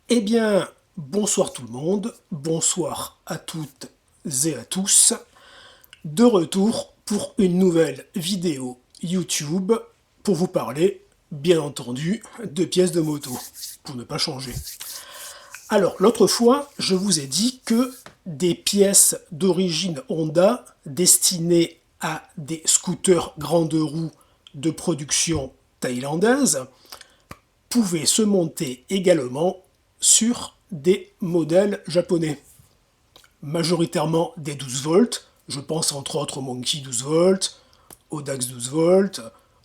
Eh bien, bonsoir tout le monde, bonsoir à toutes et à tous, de retour pour une nouvelle vidéo YouTube pour vous parler, bien entendu, de pièces de moto, pour ne pas changer. Alors, l'autre fois, je vous ai dit que des pièces d'origine Honda destinées à des scooters grandes roues de production thaïlandaise pouvaient se monter également sur des modèles japonais, majoritairement des 12 volts. Je pense entre autres au Monkey 12 volts, au Dax 12 volts,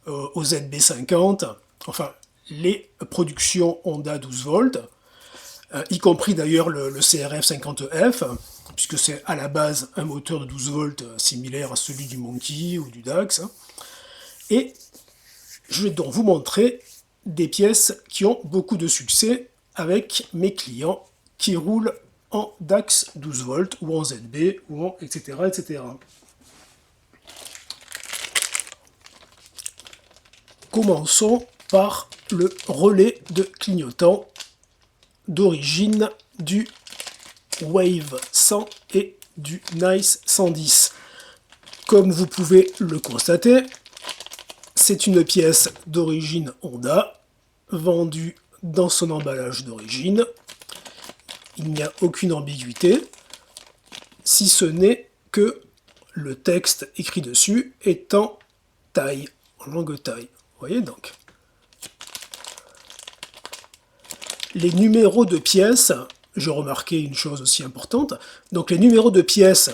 au ZB50, enfin les productions Honda 12 volts, y compris d'ailleurs le CRF 50F, puisque c'est à la base un moteur de 12 volts similaire à celui du Monkey ou du Dax. Et je vais donc vous montrer des pièces qui ont beaucoup de succès avec mes clients qui roulent en DAX 12 volts ou en ZB ou en etc. etc. Commençons par le relais de clignotant d'origine du Wave 100 et du Nice 110. Comme vous pouvez le constater, c'est une pièce d'origine Honda, vendue dans son emballage d'origine. Il n'y a aucune ambiguïté, si ce n'est que le texte écrit dessus est en thaï, en langue thaï. Vous voyez donc. Les numéros de pièces, j'ai remarqué une chose aussi importante, donc les numéros de pièces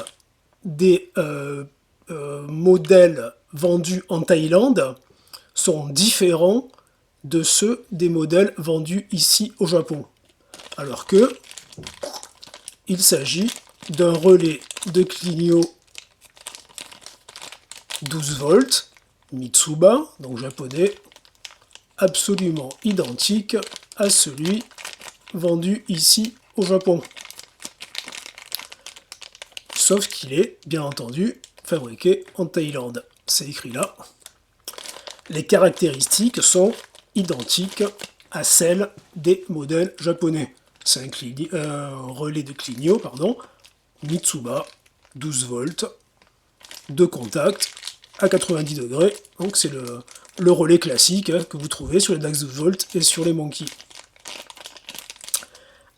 des modèles vendus en Thaïlande sont différents de ceux des modèles vendus ici au Japon. Alors que il s'agit d'un relais de clignot 12 volts, Mitsuba, donc japonais, absolument identique à celui vendu ici au Japon. Sauf qu'il est, bien entendu, fabriqué en Thaïlande. C'est écrit là. Les caractéristiques sont identiques à celles des modèles japonais. C'est un relais de clignot, Mitsuba, 12 volts, deux contacts à 90 degrés. Donc c'est le relais classique que vous trouvez sur les Dax 12 volts et sur les Monkey.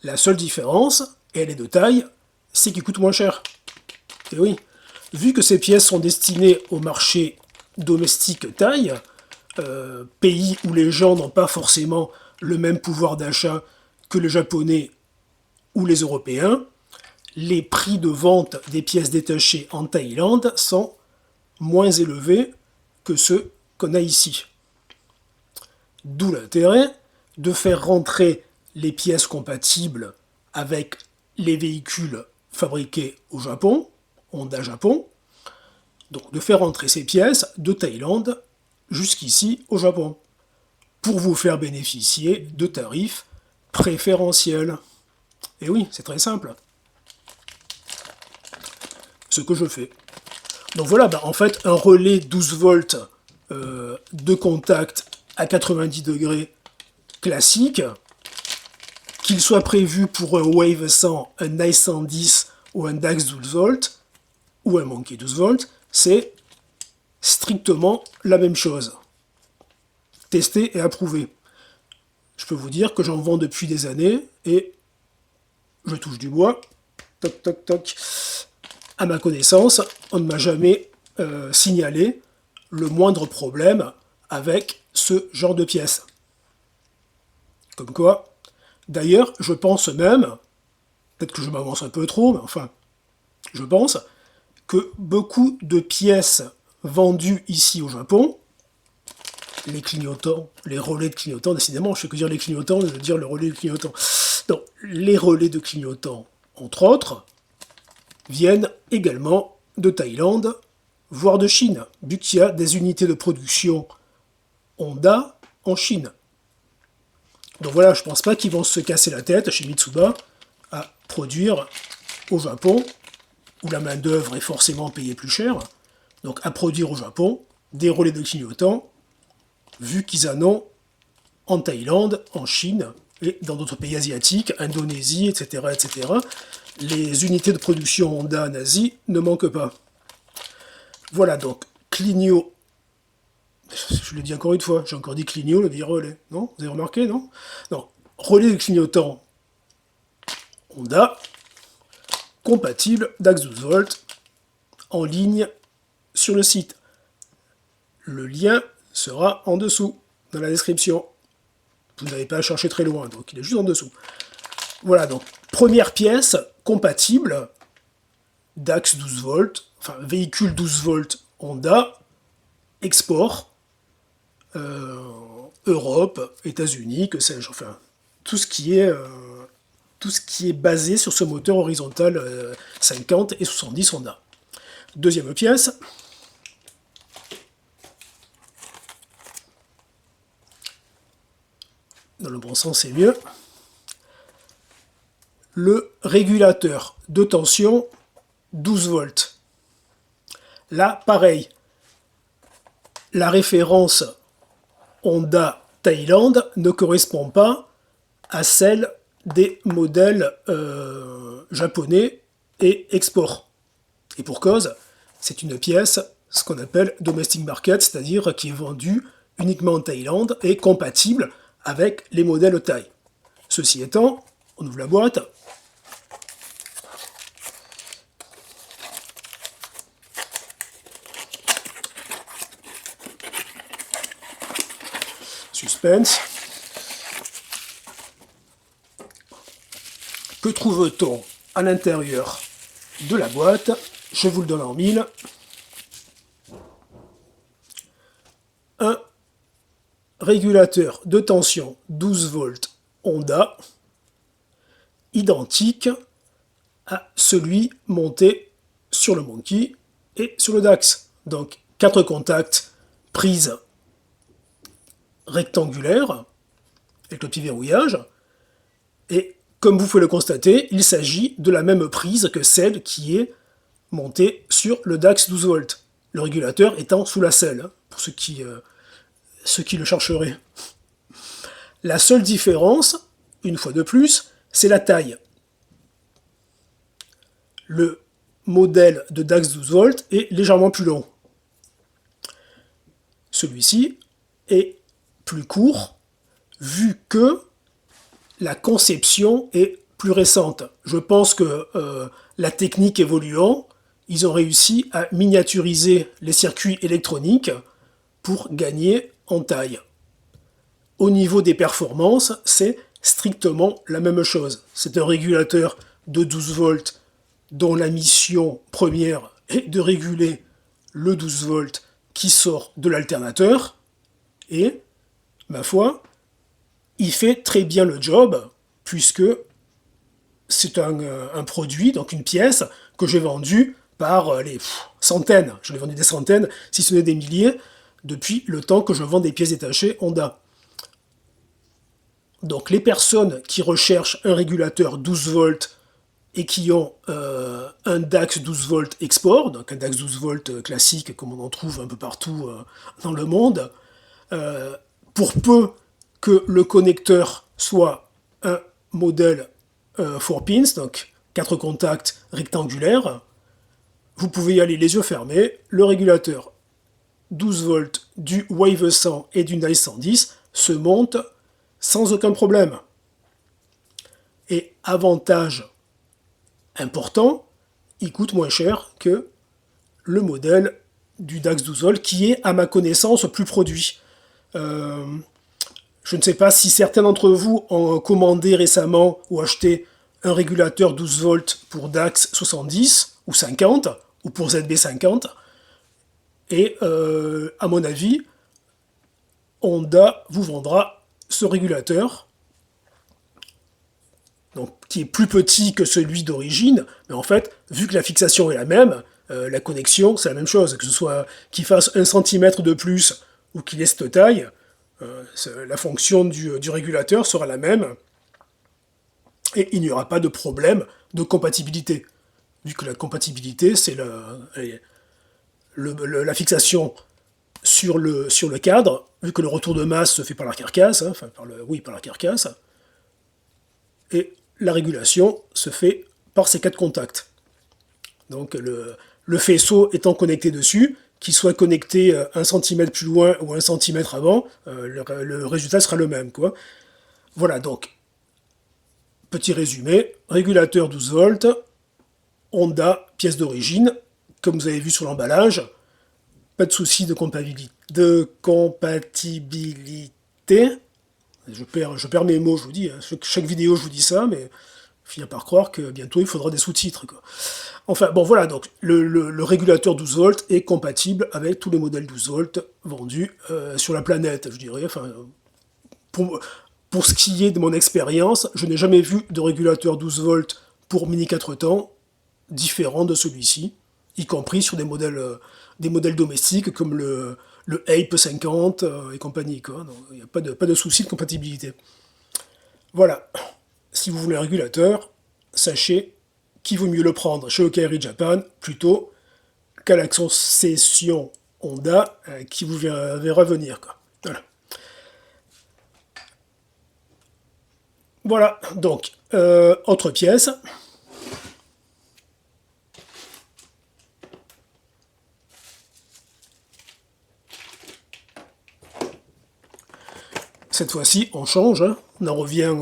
La seule différence, et elle est de taille, c'est qu'il coûte moins cher. Et oui, vu que ces pièces sont destinées au marché domestique thaï, pays où les gens n'ont pas forcément le même pouvoir d'achat que les Japonais ou les Européens, les prix de vente des pièces détachées en Thaïlande sont moins élevés que ceux qu'on a ici. D'où l'intérêt de faire rentrer les pièces compatibles avec les véhicules fabriqués au Japon, Honda Japon, donc de faire rentrer ces pièces de Thaïlande jusqu'ici au Japon, pour vous faire bénéficier de tarifs préférentiels. Et oui, c'est très simple. Ce que je fais. Donc voilà, en fait, un relais 12 volts de contact à 90 degrés classique, qu'il soit prévu pour un Wave 100, un Nice 110 ou un Dax 12 volts, ou un Monkey 12 volts, c'est strictement la même chose. Testé et approuvé. Je peux vous dire que j'en vends depuis des années et je touche du bois, toc toc toc, à ma connaissance, on ne m'a jamais signalé le moindre problème avec ce genre de pièces. Comme quoi, d'ailleurs, je pense même, peut-être que je m'avance un peu trop, mais enfin, je pense que beaucoup de pièces vendues ici au Japon, les clignotants, les relais de clignotants, décidément, je fais que dire les clignotants, je veux dire le relais de clignotants. Donc, les relais de clignotants, entre autres, viennent également de Thaïlande, voire de Chine, vu qu'il y a des unités de production Honda en Chine. Donc voilà, je pense pas qu'ils vont se casser la tête chez Mitsuba à produire au Japon, où la main-d'œuvre est forcément payée plus cher, donc à produire au Japon des relais de clignotants, vu qu'ils en ont en Thaïlande, en Chine et dans d'autres pays asiatiques, Indonésie, etc., etc., les unités de production Honda en Asie ne manquent pas. Voilà donc, Clignot, je le dis encore une fois, j'ai encore dit Clignot, le dit relais, non? Vous avez remarqué, non? Non, relais de clignotant Honda, compatible DAX 12 volts, en ligne sur le site. Le lien sera en dessous, dans la description. Vous n'avez pas à chercher très loin, donc il est juste en dessous. Voilà, donc, première pièce compatible, DAX 12 volts, enfin, véhicule 12 volts Honda, export, Europe, États-Unis, que sais-je, enfin, tout ce qui est basé sur ce moteur horizontal 50 et 70 Honda. Deuxième pièce, dans le bon sens c'est mieux, le régulateur de tension 12 volts. Là, pareil, la référence Honda Thaïlande ne correspond pas à celle des modèles japonais et export. Et pour cause, c'est une pièce, ce qu'on appelle domestic market, c'est-à-dire qui est vendue uniquement en Thaïlande et compatible avec les modèles Thaï. Ceci étant, on ouvre la boîte. Suspense. Que trouve-t-on à l'intérieur de la boîte? Je vous le donne en mille. Un régulateur de tension 12 volts Honda, identique à celui monté sur le Monkey et sur le Dax. Donc 4 contacts, prise rectangulaire, avec le petit verrouillage, et comme vous pouvez le constater, il s'agit de la même prise que celle qui est montée sur le Dax 12 volts, le régulateur étant sous la selle, pour ceux qui le chercheraient. La seule différence, une fois de plus, c'est la taille. Le modèle de Dax 12 volts est légèrement plus long. Celui-ci est plus court, vu que la conception est plus récente. Je pense que la technique évoluant, ils ont réussi à miniaturiser les circuits électroniques pour gagner en taille. Au niveau des performances, c'est strictement la même chose. C'est un régulateur de 12 volts dont la mission première est de réguler le 12 volts qui sort de l'alternateur, et, ma foi, il fait très bien le job, puisque c'est un produit, donc une pièce, que j'ai vendue par les centaines, je l'ai vendu des centaines, si ce n'est des milliers, depuis le temps que je vends des pièces détachées Honda. Donc les personnes qui recherchent un régulateur 12 volts et qui ont un DAX 12 volts export, donc un DAX 12 volts classique comme on en trouve un peu partout dans le monde, pour peu que le connecteur soit un modèle 4 pins, donc 4 contacts rectangulaires, vous pouvez y aller les yeux fermés, le régulateur 12 volts du Wave 100 et du Nice 110 se monte sans aucun problème. Et avantage important, il coûte moins cher que le modèle du DAX 12 volts qui est, à ma connaissance, plus produit. Je ne sais pas si certains d'entre vous ont commandé récemment ou acheté un régulateur 12 volts pour DAX 70 ou 50 ou pour ZB 50. Et à mon avis, Honda vous vendra ce régulateur, donc, qui est plus petit que celui d'origine, mais en fait, vu que la fixation est la même, la connexion, c'est la même chose, que ce soit qu'il fasse 1 cm de plus ou qu'il ait cette taille, la fonction du régulateur sera la même, et il n'y aura pas de problème de compatibilité, vu que la compatibilité, c'est la fixation sur le cadre, vu que le retour de masse se fait par la carcasse, par la carcasse, et la régulation se fait par ces 4 contacts. Donc le faisceau étant connecté dessus, qu'il soit connecté 1 cm plus loin ou 1 cm avant, le résultat sera le même, quoi. Voilà, donc, petit résumé, régulateur 12 volts, Honda, pièce d'origine, comme vous avez vu sur l'emballage, pas de souci de compatibilité. Je perds mes mots, je vous dis, hein. Chaque vidéo je vous dis ça, mais je finis par croire que bientôt il faudra des sous-titres, quoi. Enfin, bon voilà, donc le régulateur 12 volts est compatible avec tous les modèles 12 volts vendus sur la planète, je dirais. Enfin, pour ce qui est de mon expérience, je n'ai jamais vu de régulateur 12 volts pour Mini 4 temps différent de celui-ci, y compris sur des modèles domestiques comme le Ape 50 et compagnie, quoi. Donc, il n'y a pas de souci de compatibilité. Voilà. Si vous voulez un régulateur, sachez qu'il vaut mieux le prendre chez Okaeri Japan plutôt qu'à la concession Honda qui vous verra venir, quoi. Voilà. Voilà, donc, autre pièce. Cette fois-ci, on change, hein. On en revient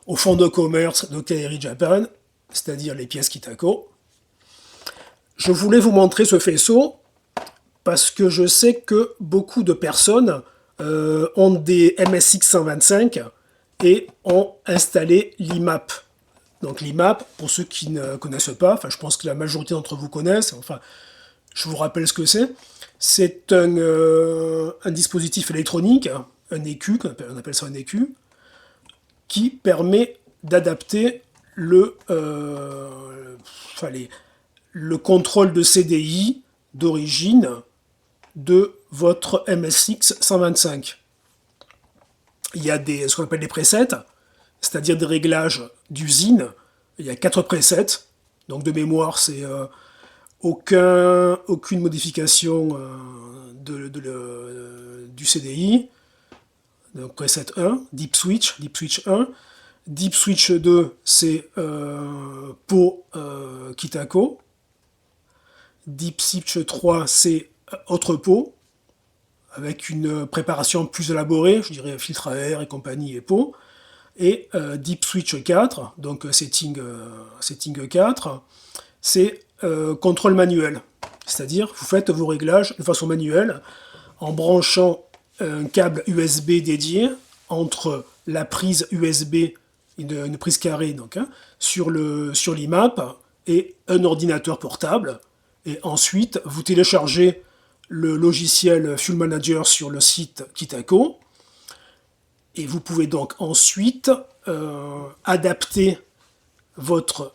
au fonds de commerce de Kairi Japan, c'est-à-dire les pièces Kitako. Je voulais vous montrer ce faisceau parce que je sais que beaucoup de personnes ont des MSX 125 et ont installé l'IMAP. Donc l'IMAP, pour ceux qui ne connaissent pas, enfin je pense que la majorité d'entre vous connaissent, enfin je vous rappelle ce que c'est. C'est un dispositif électronique, un écu, on appelle ça un écu, qui permet d'adapter le contrôle de CDI d'origine de votre MSX 125. Il y a ce qu'on appelle des presets, c'est-à-dire des réglages d'usine. Il y a 4 presets, donc de mémoire, c'est aucune modification du CDI. Donc preset 1, Deep Switch 1. Deep Switch 2, c'est pour Kitako. Deep Switch 3, c'est autre pot, avec une préparation plus élaborée, je dirais filtre à air et compagnie et pot. Et Deep Switch 4, donc setting 4, c'est contrôle manuel. C'est-à-dire, vous faites vos réglages de façon manuelle en branchant un câble USB dédié entre la prise USB, une prise carrée donc, hein, sur l'IMAP et un ordinateur portable. Et ensuite, vous téléchargez le logiciel Fuel Manager sur le site Kitako. Et vous pouvez donc ensuite adapter votre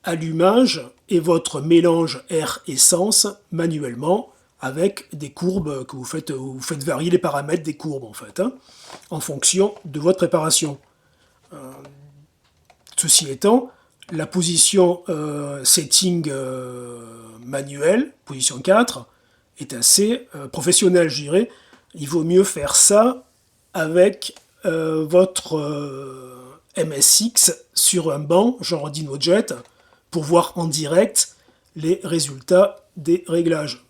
allumage et votre mélange air-essence manuellement avec des courbes que vous faites varier les paramètres des courbes en fait, hein, en fonction de votre préparation. Ceci étant, la position setting manuel, position 4, est assez professionnelle, je dirais. Il vaut mieux faire ça avec votre MSX sur un banc, genre DinoJet, pour voir en direct les résultats des réglages.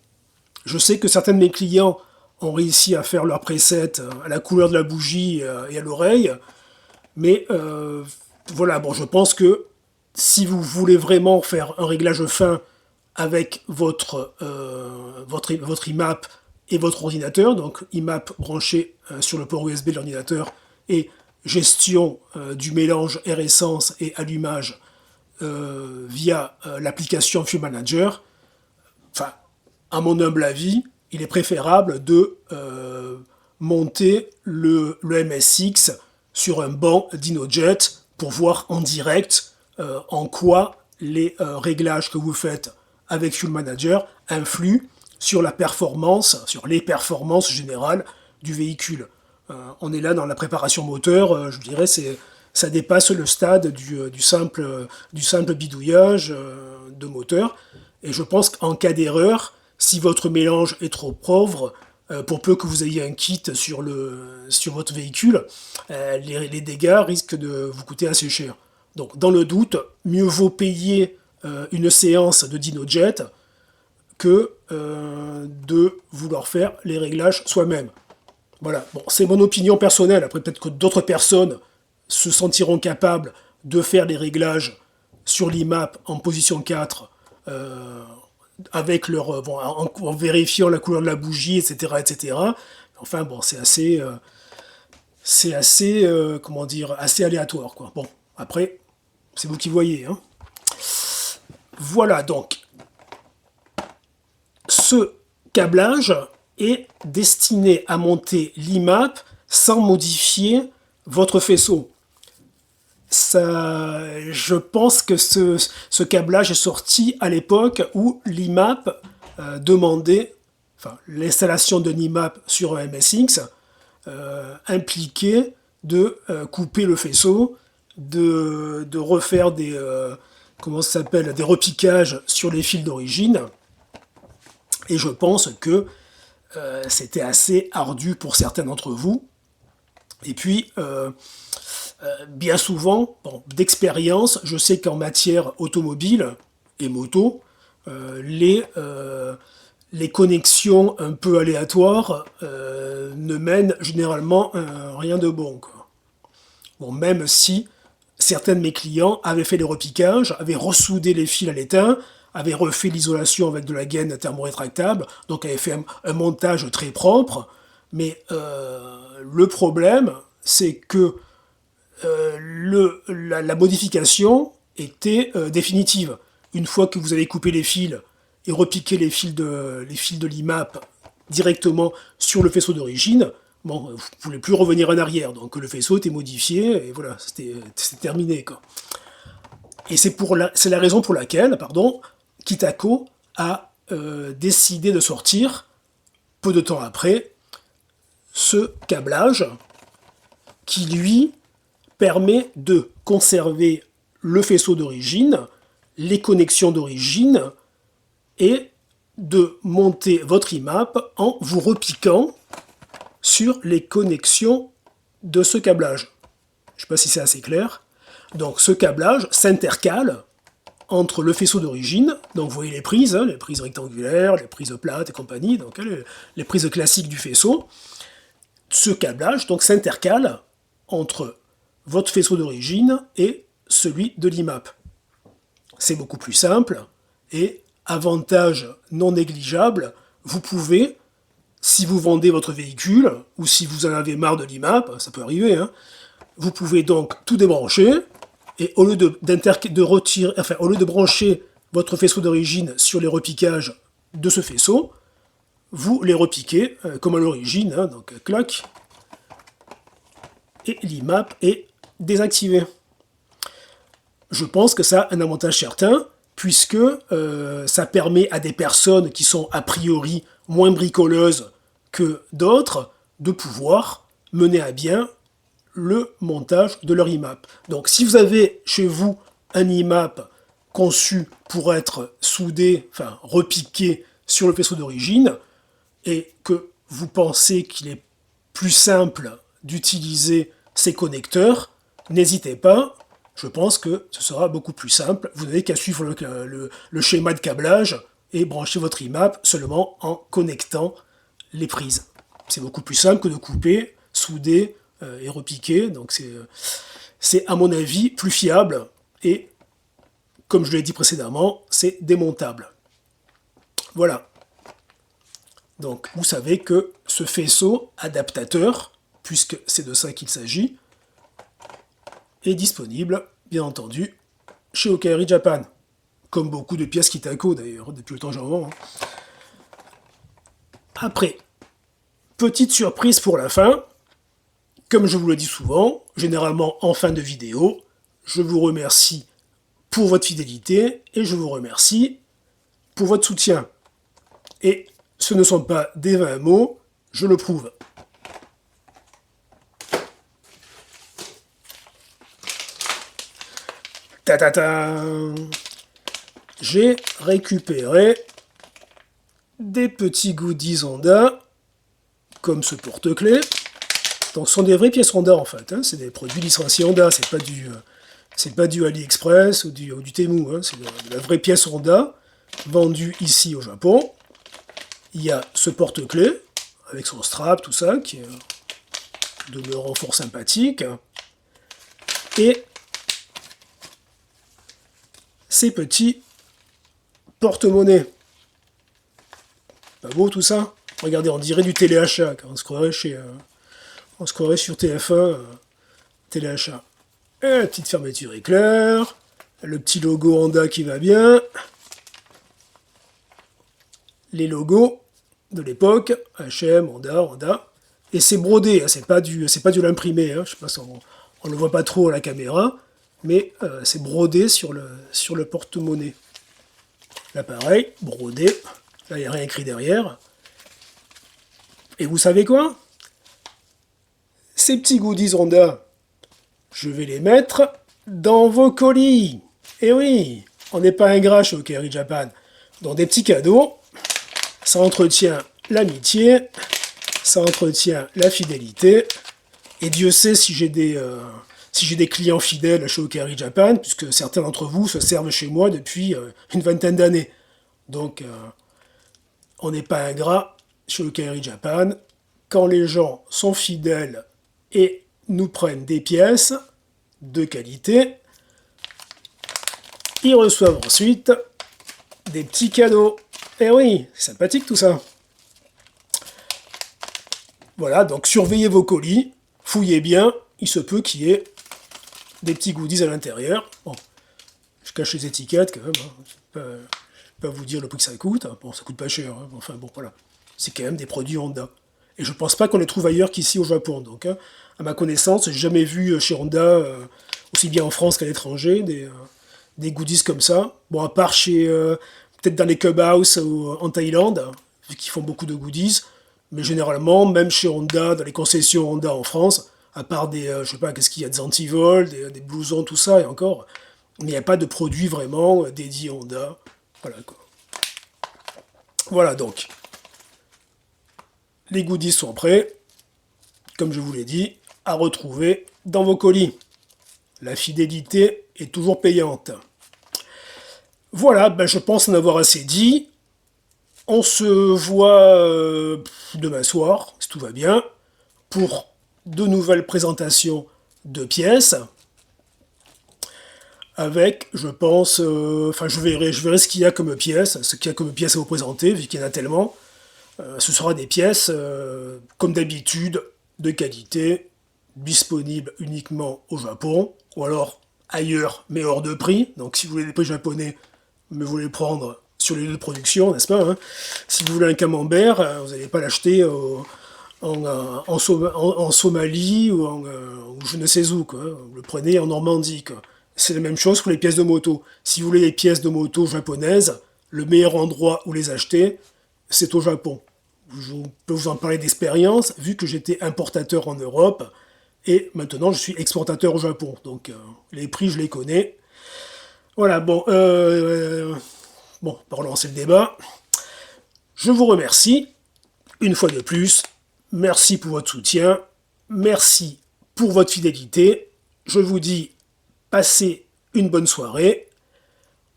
Je sais que certains de mes clients ont réussi à faire leur preset à la couleur de la bougie et à l'oreille, mais voilà, bon, je pense que si vous voulez vraiment faire un réglage fin avec votre IMAP et votre ordinateur, donc IMAP branché sur le port USB de l'ordinateur et gestion du mélange air-essence et allumage via l'application Fuel Manager, enfin, à mon humble avis, il est préférable de monter le MSX sur un banc DinoJet pour voir en direct en quoi les réglages que vous faites avec Fuel Manager influent sur la performance, sur les performances générales du véhicule. On est là dans la préparation moteur, je dirais, ça dépasse le stade du simple bidouillage de moteur. Et je pense qu'en cas d'erreur, si votre mélange est trop pauvre, pour peu que vous ayez un kit sur votre véhicule, les dégâts risquent de vous coûter assez cher. Donc dans le doute, mieux vaut payer une séance de DynoJet que de vouloir faire les réglages soi-même. Voilà, bon, c'est mon opinion personnelle. Après, peut-être que d'autres personnes se sentiront capables de faire les réglages sur l'IMAP en position 4 avec bon, en vérifiant la couleur de la bougie, etc., etc. Enfin, bon, c'est assez, comment dire, assez aléatoire, quoi. Bon, après, c'est vous qui voyez, hein. Voilà, donc, ce câblage est destiné à monter l'IMAP sans modifier votre faisceau. Ça, je pense que ce câblage est sorti à l'époque où l'IMAP demandait, enfin l'installation de l'IMAP sur un MSX impliquait de couper le faisceau, de refaire des, comment ça s'appelle, des repiquages sur les fils d'origine. Et je pense que c'était assez ardu pour certains d'entre vous. Et puis, bien souvent, bon, d'expérience, je sais qu'en matière automobile et moto, les connexions un peu aléatoires ne mènent généralement rien de bon, quoi. Bon, même si certains de mes clients avaient fait les repiquages, avaient ressoudé les fils à l'étain, avaient refait l'isolation avec de la gaine thermorétractable, donc avaient fait un montage très propre, mais le problème, c'est que la modification était définitive. Une fois que vous avez coupé les fils et repiqué les fils de l'IMAP directement sur le faisceau d'origine, bon, vous ne pouvez plus revenir en arrière. Donc le faisceau était modifié et voilà, c'était terminé, quoi. Et c'est la raison pour laquelle, pardon, Kitako a décidé de sortir, peu de temps après, ce câblage qui, lui, permet de conserver le faisceau d'origine, les connexions d'origine, et de monter votre IMAP en vous repiquant sur les connexions de ce câblage. Je ne sais pas si c'est assez clair. Donc ce câblage s'intercale entre le faisceau d'origine, donc vous voyez les prises, hein, les prises rectangulaires, les prises plates et compagnie, donc les prises classiques du faisceau. Ce câblage donc s'intercale entre votre faisceau d'origine et celui de l'IMAP. C'est beaucoup plus simple et avantage non négligeable, vous pouvez, si vous vendez votre véhicule ou si vous en avez marre de l'IMAP, ça peut arriver, hein, vous pouvez donc tout débrancher et au lieu au lieu de brancher votre faisceau d'origine sur les repiquages de ce faisceau, vous les repiquez comme à l'origine, hein, donc clac, et l'IMAP est désactivé. Je pense que ça a un avantage certain, puisque ça permet à des personnes qui sont a priori moins bricoleuses que d'autres de pouvoir mener à bien le montage de leur IMAP. Donc si vous avez chez vous un IMAP conçu pour être soudé, enfin repiqué sur le faisceau d'origine, et que vous pensez qu'il est plus simple d'utiliser ces connecteurs, n'hésitez pas, je pense que ce sera beaucoup plus simple. Vous n'avez qu'à suivre le schéma de câblage et brancher votre IMAP seulement en connectant les prises. C'est beaucoup plus simple que de couper, souder et repiquer, donc c'est à mon avis plus fiable et, comme je l'ai dit précédemment, c'est démontable. Voilà. Donc vous savez que ce faisceau adaptateur, puisque c'est de ça qu'il s'agit, est disponible, bien entendu, chez Okaeri Japan. Comme beaucoup de pièces Kitako d'ailleurs, depuis le temps j'en vends. Après, petite surprise pour la fin, comme je vous le dis souvent, généralement en fin de vidéo, je vous remercie pour votre fidélité et je vous remercie pour votre soutien. Et ce ne sont pas des vains mots, je le prouve. Ta-ta-ta! J'ai récupéré des petits goodies Honda comme ce porte-clés. Donc ce sont des vraies pièces Honda en fait, hein. C'est des produits licenciés Honda, c'est pas du AliExpress ou du Temu, hein. C'est de la vraie pièce Honda, vendue ici au Japon. Il y a ce porte-clés, avec son strap, tout ça, qui est demeurant fort sympathique. Et ces petits porte-monnaie. Pas beau tout ça? Regardez, on dirait du téléachat, on se croirait sur TF1, téléachat. Et la petite fermeture éclair, le petit logo Honda qui va bien, les logos de l'époque, H&M, Honda, et c'est brodé, hein, c'est pas du l'imprimé, hein, je sais pas si on le voit pas trop à la caméra, mais c'est brodé sur le porte-monnaie. Là pareil, brodé, là il n'y a rien écrit derrière. Et vous savez quoi? Ces petits goodies Honda, je vais les mettre dans vos colis. Et oui, on n'est pas ingrat chez Okari Japan. Dans des petits cadeaux, ça entretient l'amitié, ça entretient la fidélité. Et Dieu sait si j'ai des clients fidèles chez Okari Japan, puisque certains d'entre vous se servent chez moi depuis une vingtaine d'années. Donc, on n'est pas ingrat chez Okari Japan. Quand les gens sont fidèles et nous prennent des pièces de qualité, ils reçoivent ensuite des petits cadeaux. Eh oui, c'est sympathique tout ça. Voilà, donc surveillez vos colis, fouillez bien, il se peut qu'il y ait des petits goodies à l'intérieur. Bon, je cache les étiquettes quand même, hein. Je vais pas vous dire le prix que ça coûte. Bon, ça coûte pas cher, hein. Enfin bon, voilà. C'est quand même des produits Honda. Et je pense pas qu'on les trouve ailleurs qu'ici au Japon. Donc, hein, à ma connaissance, j'ai jamais vu chez Honda, aussi bien en France qu'à l'étranger, des goodies comme ça. Bon, à part peut-être dans les clubhouse ou en Thaïlande, vu qu'ils font beaucoup de goodies. Mais généralement, même chez Honda, dans les concessions Honda en France, à part je sais pas, qu'est-ce qu'il y a, des antivols, des blousons, tout ça, et encore, mais il n'y a pas de produits vraiment dédiés Honda. Voilà, quoi. Voilà, donc. Les goodies sont prêts, comme je vous l'ai dit, à retrouver dans vos colis. La fidélité est toujours payante. Voilà, ben je pense en avoir assez dit. On se voit demain soir, si tout va bien, pour de nouvelles présentations de pièces. Avec, je pense, je verrai ce qu'il y a comme pièces, à vous présenter, vu qu'il y en a tellement. Ce sera des pièces, comme d'habitude, de qualité, disponibles uniquement au Japon, ou alors ailleurs, mais hors de prix. Donc si vous voulez des prix japonais, mais vous les prendre sur les lieux de production, n'est-ce pas, hein? Si vous voulez un camembert, vous n'allez pas l'acheter en Somalie ou je ne sais où, quoi. Vous le prenez en Normandie, quoi. C'est la même chose pour les pièces de moto. Si vous voulez des pièces de moto japonaises, le meilleur endroit où les acheter, c'est au Japon. Je peux vous en parler d'expérience, vu que j'étais importateur en Europe, et maintenant je suis exportateur au Japon. Donc les prix, je les connais. Voilà, bon, pour relancer le débat, je vous remercie, une fois de plus. Merci pour votre soutien, merci pour votre fidélité. Je vous dis, passez une bonne soirée.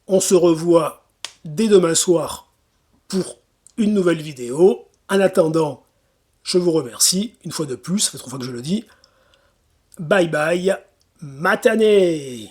On se revoit dès demain soir pour une nouvelle vidéo. En attendant, je vous remercie, une fois de plus, ça fait 3 fois que je le dis. Bye bye, matane!